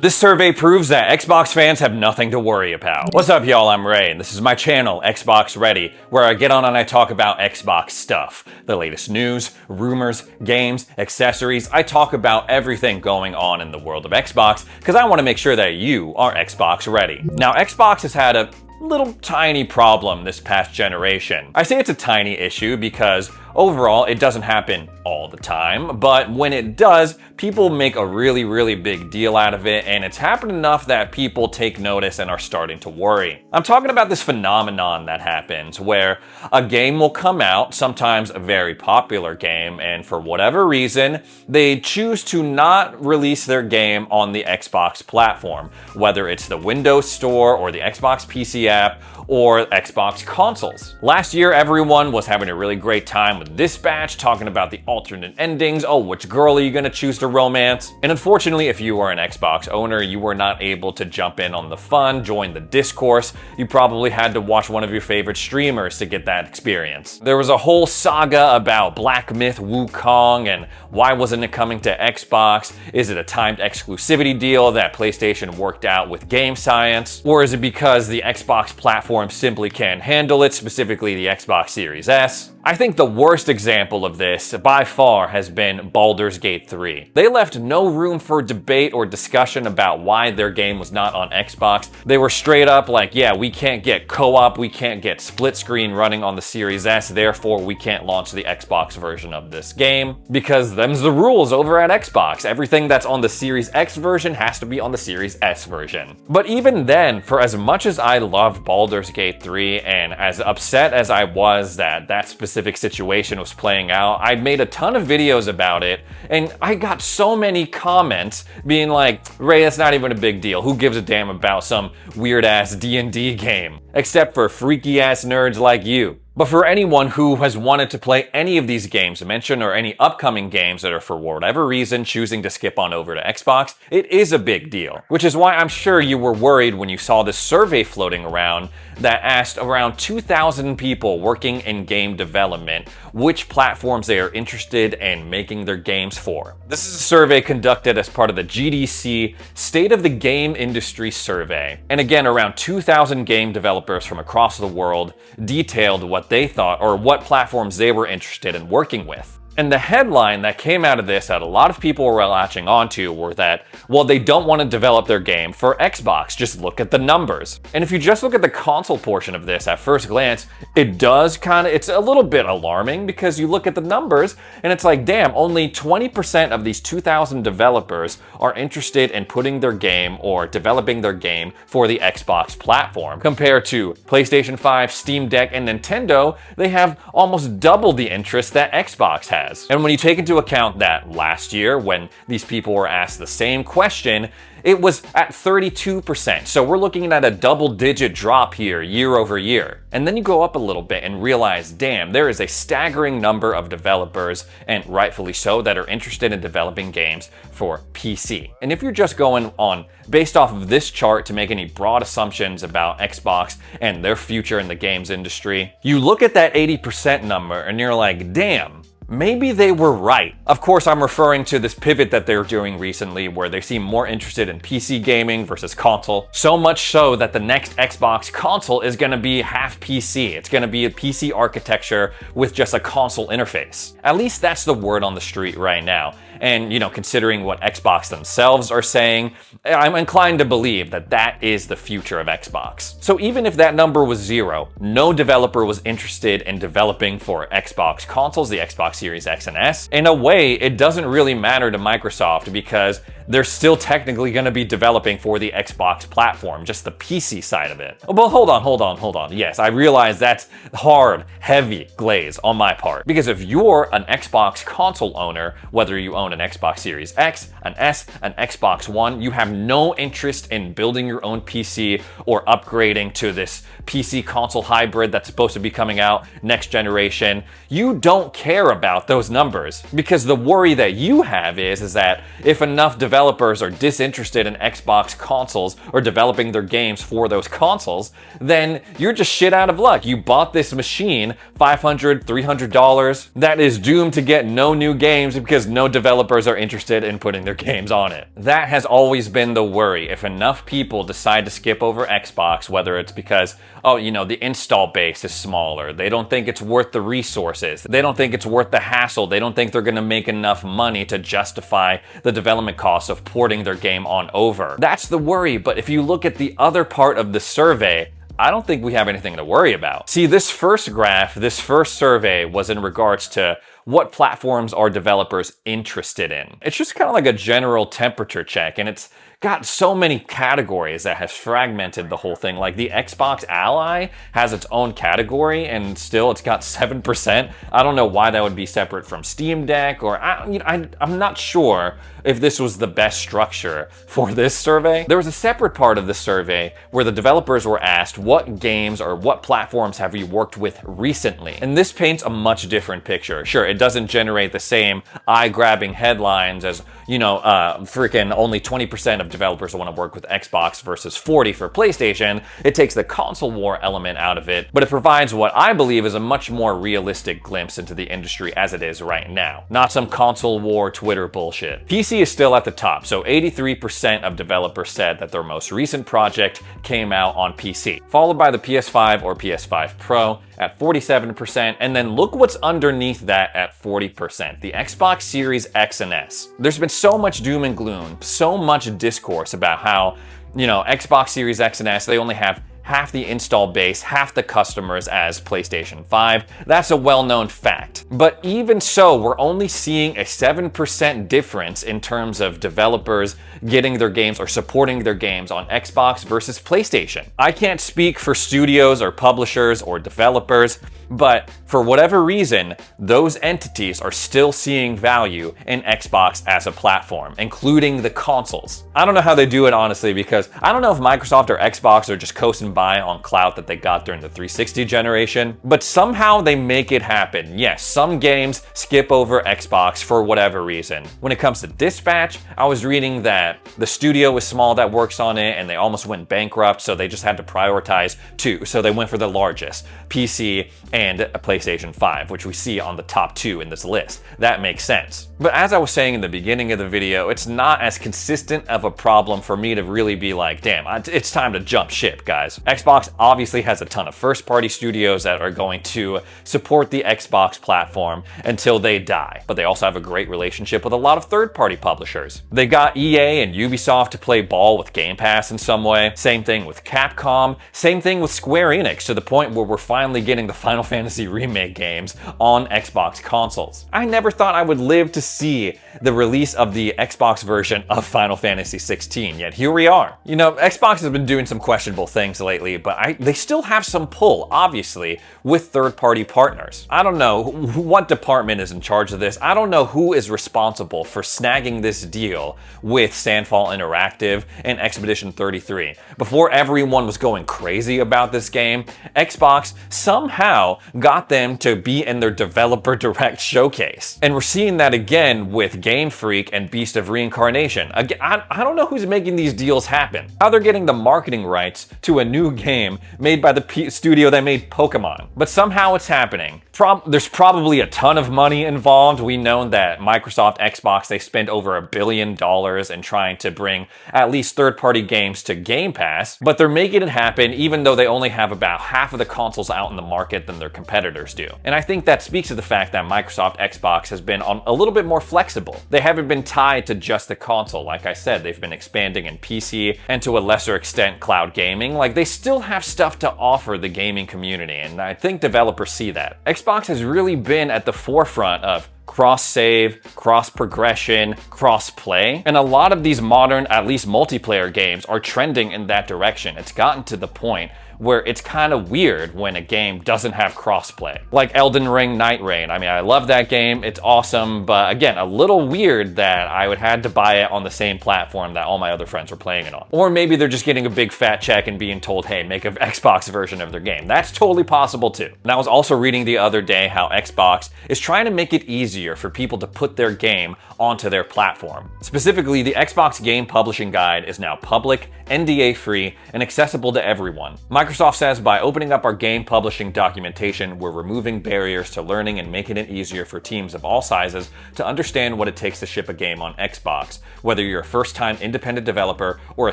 This survey proves that Xbox fans have nothing to worry about. What's up, y'all? I'm Ray, and this is my channel, Xbox Ready, where I get on and I talk about Xbox stuff. The latest news, rumors, games, accessories. I talk about everything going on in the world of Xbox, because I want to make sure that you are Xbox ready. Now, Xbox has had a little tiny problem this past generation. I say it's a tiny issue because overall it doesn't happen all the time, but when it does, people make a really big deal out of it, and it's happened enough that people take notice and are starting to worry. I'm talking about this phenomenon that happens where a game will come out, sometimes a very popular game, and for whatever reason, they choose to not release their game on the Xbox platform, whether it's the Windows Store or the Xbox PC app or Xbox consoles. Last year, everyone was having a really great time with this batch, talking about the alternate endings. Oh, which girl are you gonna choose to romance? And unfortunately, if you are an Xbox owner, you were not able to jump in on the fun, join the discourse. You probably had to watch one of your favorite streamers to get that experience. There was a whole saga about Black Myth Wukong and why wasn't it coming to Xbox? Is it a timed exclusivity deal that PlayStation worked out with game science? Or is it because the Xbox platform simply can't handle it, specifically the Xbox Series S? I think the worst example of this, by far, has been Baldur's Gate 3. They left no room for debate or discussion about why their game was not on Xbox. They were straight up like, yeah, we can't get co-op, we can't get split screen running on the Series S, therefore we can't launch the Xbox version of this game. Because them's the rules over at Xbox. Everything that's on the Series X version has to be on the Series S version. But even then, for as much as I love Baldur's Gate 3, and as upset as I was that specific situation was playing out, I made a ton of videos about it, and I got so many comments being like, Ray, that's not even a big deal. Who gives a damn about some weird-ass D&D game? Except for freaky-ass nerds like you. But for anyone who has wanted to play any of these games mentioned or any upcoming games that are for whatever reason choosing to skip on over to Xbox, it is a big deal. Which is why I'm sure you were worried when you saw this survey floating around that asked around 2,000 people working in game development which platforms they are interested in making their games for. This is a survey conducted as part of the GDC State of the Game Industry Survey. And again, around 2,000 game developers from across the world detailed what they thought or what platforms they were interested in working with. And the headline that came out of this that a lot of people were latching onto were that, well, they don't want to develop their game for Xbox, just look at the numbers. And if you just look at the console portion of this at first glance, it's a little bit alarming because you look at the numbers and it's like, damn, only 20% of these 2,000 developers are interested in putting their game or developing their game for the Xbox platform. Compared to PlayStation 5, Steam Deck, and Nintendo, they have almost double the interest that Xbox has. And when you take into account that last year, when these people were asked the same question, it was at 32%. So we're looking at a double-digit drop here year over year. And then you go up a little bit and realize, damn, there is a staggering number of developers, and rightfully so, that are interested in developing games for PC. And if you're just going on based off of this chart to make any broad assumptions about Xbox and their future in the games industry, you look at that 80% number and you're like, damn, maybe they were right. Of course, I'm referring to this pivot that they're doing recently where they seem more interested in PC gaming versus console. So much so that the next Xbox console is gonna be half PC. It's gonna be a PC architecture with just a console interface. At least that's the word on the street right now. And, considering what Xbox themselves are saying, I'm inclined to believe that that is the future of Xbox. So even if that number was 0, no developer was interested in developing for Xbox consoles, the Xbox Series X and S. In a way, it doesn't really matter to Microsoft because they're still technically going to be developing for the Xbox platform, just the PC side of it. Well, hold on. Yes, I realize that's hard, heavy glaze on my part. Because if you're an Xbox console owner, whether you own an Xbox Series X, an S, an Xbox One, you have no interest in building your own PC or upgrading to this PC console hybrid that's supposed to be coming out next generation. You don't care about those numbers because the worry that you have is that if enough developers developers are disinterested in Xbox consoles or developing their games for those consoles, then you're just shit out of luck. You bought this machine, $500, $300, that is doomed to get no new games because no developers are interested in putting their games on it. That has always been the worry. If enough people decide to skip over Xbox, whether it's because, oh, you know, the install base is smaller, they don't think it's worth the resources, they don't think it's worth the hassle, they don't think they're gonna make enough money to justify the development costs of porting their game on over. That's the worry, but if you look at the other part of the survey, I don't think we have anything to worry about. See, this first graph, this first survey was in regards to what platforms are developers interested in. It's just kind of like a general temperature check, and it's got so many categories that has fragmented the whole thing. Like the Xbox Ally has its own category and still it's got 7%. I don't know why that would be separate from Steam Deck, or I'm not sure if this was the best structure for this survey. There was a separate part of the survey where the developers were asked what games or what platforms have you worked with recently? And this paints a much different picture. Sure, it doesn't generate the same eye-grabbing headlines as, you know, freaking only 20% of developers want to work with Xbox versus 40 for PlayStation. It takes the console war element out of it, but it provides what I believe is a much more realistic glimpse into the industry as it is right now. Not some console war Twitter bullshit. PC is still at the top, so 83% of developers said that their most recent project came out on PC, followed by the PS5 or PS5 Pro at 47%, and then look what's underneath that at 40%, the Xbox Series X and S. There's been so much doom and gloom, so much discourse about how, you know, Xbox Series X and S, they only have half the install base, half the customers as PlayStation 5. That's a well-known fact. But even so, we're only seeing a 7% difference in terms of developers getting their games or supporting their games on Xbox versus PlayStation. I can't speak for studios or publishers or developers, but for whatever reason, those entities are still seeing value in Xbox as a platform, including the consoles. I don't know how they do it, honestly, because I don't know if Microsoft or Xbox are just coasting by on clout that they got during the 360 generation, but somehow they make it happen. Yes, some games skip over Xbox for whatever reason. When it comes to Dispatch, I was reading that the studio is small that works on it and they almost went bankrupt, so they just had to prioritize two. So they went for the largest, PC and a PlayStation 5, which we see on the top two in this list. That makes sense. But as I was saying in the beginning of the video, it's not as consistent of a problem for me to really be like, damn, it's time to jump ship, guys. Xbox obviously has a ton of first-party studios that are going to support the Xbox platform until they die. But they also have a great relationship with a lot of third-party publishers. They got EA and Ubisoft to play ball with Game Pass in some way. Same thing with Capcom. Same thing with Square Enix, to the point where we're finally getting the Final Fantasy Remake games on Xbox consoles. I never thought I would live to see the release of the Xbox version of Final Fantasy 16, yet here we are. You know, Xbox has been doing some questionable things lately, but they still have some pull, obviously, with third-party partners. I don't know what department is in charge of this. I don't know who is responsible for snagging this deal with Sandfall Interactive and Expedition 33. Before everyone was going crazy about this game, Xbox somehow got them to be in their Developer Direct showcase. And we're seeing that again with Game Freak and Beast of Reincarnation. Again, I don't know who's making these deals happen. How they're getting the marketing rights to a new game made by the studio that made Pokemon. But somehow it's happening. There's probably a ton of money involved. We know that Microsoft, Xbox, they spent over $1 billion in trying to bring at least third-party games to Game Pass, but they're making it happen even though they only have about half of the consoles out in the market than their competitors do. And I think that speaks to the fact that Microsoft Xbox has been a little bit more flexible. They haven't been tied to just the console. Like I said, they've been expanding in PC and to a lesser extent cloud gaming. Like, they still have stuff to offer the gaming community, and I think developers see that. Xbox has really been at the forefront of cross-save, cross-progression, cross-play, and a lot of these modern, at least multiplayer games, are trending in that direction. It's gotten to the point where it's kind of weird when a game doesn't have crossplay. Like Elden Ring Night Rain. I mean, I love that game, it's awesome, but again, a little weird that I would have to buy it on the same platform that all my other friends were playing it on. Or maybe they're just getting a big fat check and being told, hey, make an Xbox version of their game. That's totally possible too. And I was also reading the other day how Xbox is trying to make it easier for people to put their game onto their platform. Specifically, the Xbox Game Publishing Guide is now public, NDA free, and accessible to everyone. Microsoft says by opening up our game publishing documentation, we're removing barriers to learning and making it easier for teams of all sizes to understand what it takes to ship a game on Xbox. Whether you're a first-time independent developer or a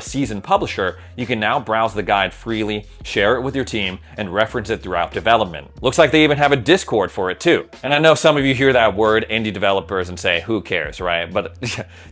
seasoned publisher, you can now browse the guide freely, share it with your team, and reference it throughout development. Looks like they even have a Discord for it too. And I know some of you hear that word, indie developers, and say, who cares, right? But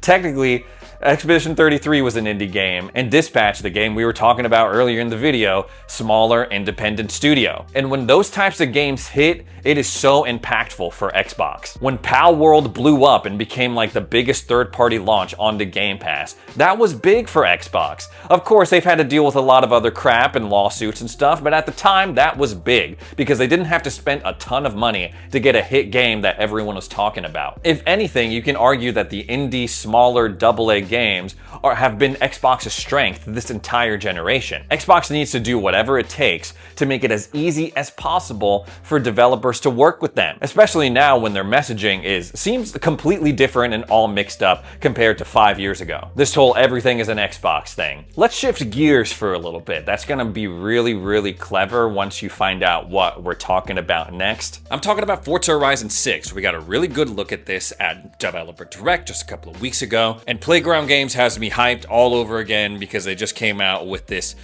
technically, Expedition 33 was an indie game, and Dispatch, the game we were talking about earlier in the video, smaller independent studio. And when those types of games hit, it is so impactful for Xbox. When Pal World blew up and became like the biggest third-party launch on the Game Pass, that was big for Xbox. Of course, they've had to deal with a lot of other crap and lawsuits and stuff, but at the time, that was big because they didn't have to spend a ton of money to get a hit game that everyone was talking about. If anything, you can argue that the indie, smaller, AA games have been Xbox's strength this entire generation. Xbox needs to do whatever it takes to make it as easy as possible for developers to work with them, especially now when their messaging seems completely different and all mixed up compared to 5 years ago. This whole everything is an Xbox thing. Let's shift gears for a little bit. That's gonna be really, really clever once you find out what we're talking about next. I'm talking about Forza Horizon 6. We got a really good look at this at Developer Direct just a couple of weeks ago, and Playground Games has me hyped all over again because they just came out with this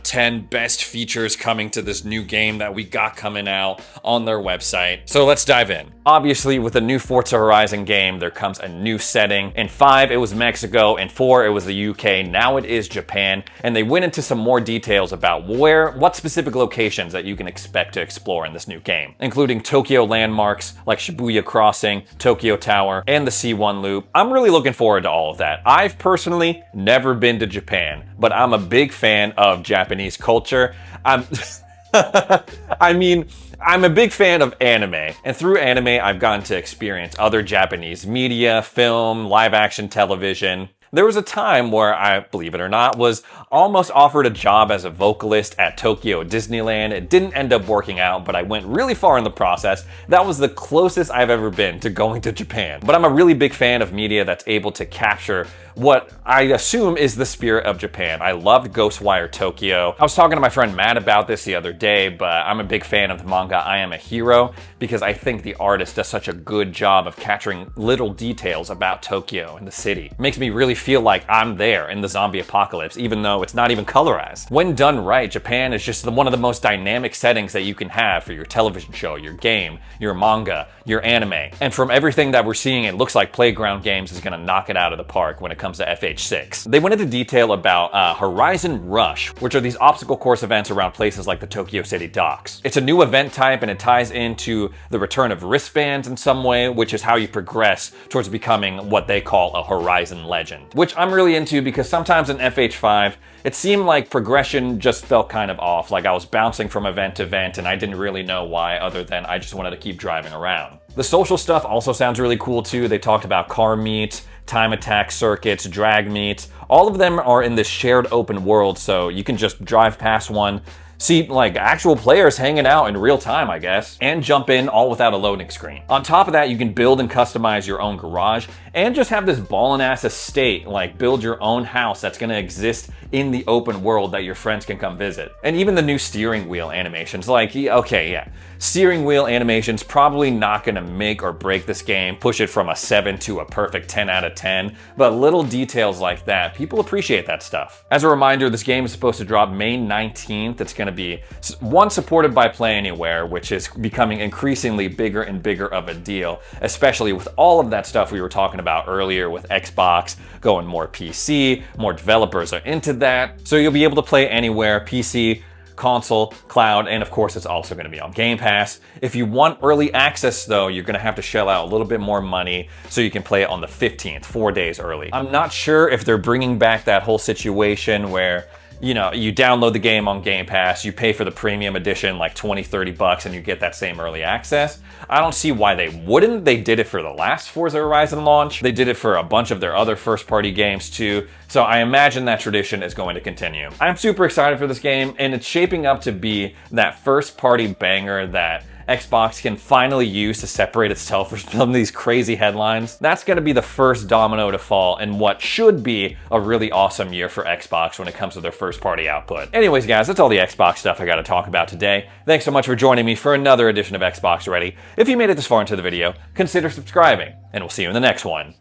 10 best features coming to this new game that we got coming out on their website. So let's dive in. Obviously, with a new Forza Horizon game, there comes a new setting. In 5, it was Mexico. In 4, it was the UK. Now it is Japan. And they went into some more details about what specific locations that you can expect to explore in this new game, including Tokyo landmarks like Shibuya Crossing, Tokyo Tower, and the C1 Loop. I'm really looking forward to all of that. I've personally never been to Japan, but I'm a big fan of Japanese culture. I mean, I'm a big fan of anime, and through anime, I've gotten to experience other Japanese media, film, live action television. There was a time where I, believe it or not, was almost offered a job as a vocalist at Tokyo Disneyland. It didn't end up working out, but I went really far in the process. That was the closest I've ever been to going to Japan. But I'm a really big fan of media that's able to capture what I assume is the spirit of Japan. I loved Ghostwire Tokyo. I was talking to my friend Matt about this the other day, but I'm a big fan of the manga I Am a Hero because I think the artist does such a good job of capturing little details about Tokyo and the city. It makes me really feel like I'm there in the zombie apocalypse, even though it's not even colorized. When done right, Japan is just one of the most dynamic settings that you can have for your television show, your game, your manga, your anime. And from everything that we're seeing, it looks like Playground Games is gonna knock it out of the park when it comes to FH6. They went into detail about Horizon Rush, which are these obstacle course events around places like the Tokyo City docks. It's a new event type and it ties into the return of wristbands in some way, which is how you progress towards becoming what they call a Horizon legend, which I'm really into because sometimes in FH5, it seemed like progression just felt kind of off, like I was bouncing from event to event and I didn't really know why other than I just wanted to keep driving around. The social stuff also sounds really cool too. They talked about car meet, time attack circuits, drag meets. All of them are in this shared open world, so you can just drive past one, see like actual players hanging out in real time, I guess, and jump in all without a loading screen. On top of that, you can build and customize your own garage and just have this ballin' ass estate, like build your own house that's gonna exist in the open world that your friends can come visit. And even the new steering wheel animations, like, okay, yeah, steering wheel animations probably not gonna make or break this game, push it from a 7 to a perfect 10 out of 10, but little details like that, people appreciate that stuff. As a reminder, this game is supposed to drop May 19th. It's gonna be, one, supported by Play Anywhere, which is becoming increasingly bigger and bigger of a deal, especially with all of that stuff we were talking about earlier with Xbox going more PC, more developers are into that. So you'll be able to play anywhere, PC, console, cloud, and of course it's also going to be on Game Pass. If you want early access though, you're going to have to shell out a little bit more money so you can play it on the 15th, 4 days early. I'm not sure if they're bringing back that whole situation where you know, you download the game on Game Pass, you pay for the premium edition like 20, 30 bucks, and you get that same early access. I don't see why they wouldn't. They did it for the last Forza Horizon launch. They did it for a bunch of their other first-party games too. So I imagine that tradition is going to continue. I'm super excited for this game, and it's shaping up to be that first-party banger that Xbox can finally use to separate itself from some of these crazy headlines. That's going to be the first domino to fall in what should be a really awesome year for Xbox when it comes to their first-party output. Anyways, guys, that's all the Xbox stuff I got to talk about today. Thanks so much for joining me for another edition of Xbox Ready. If you made it this far into the video, consider subscribing, and we'll see you in the next one.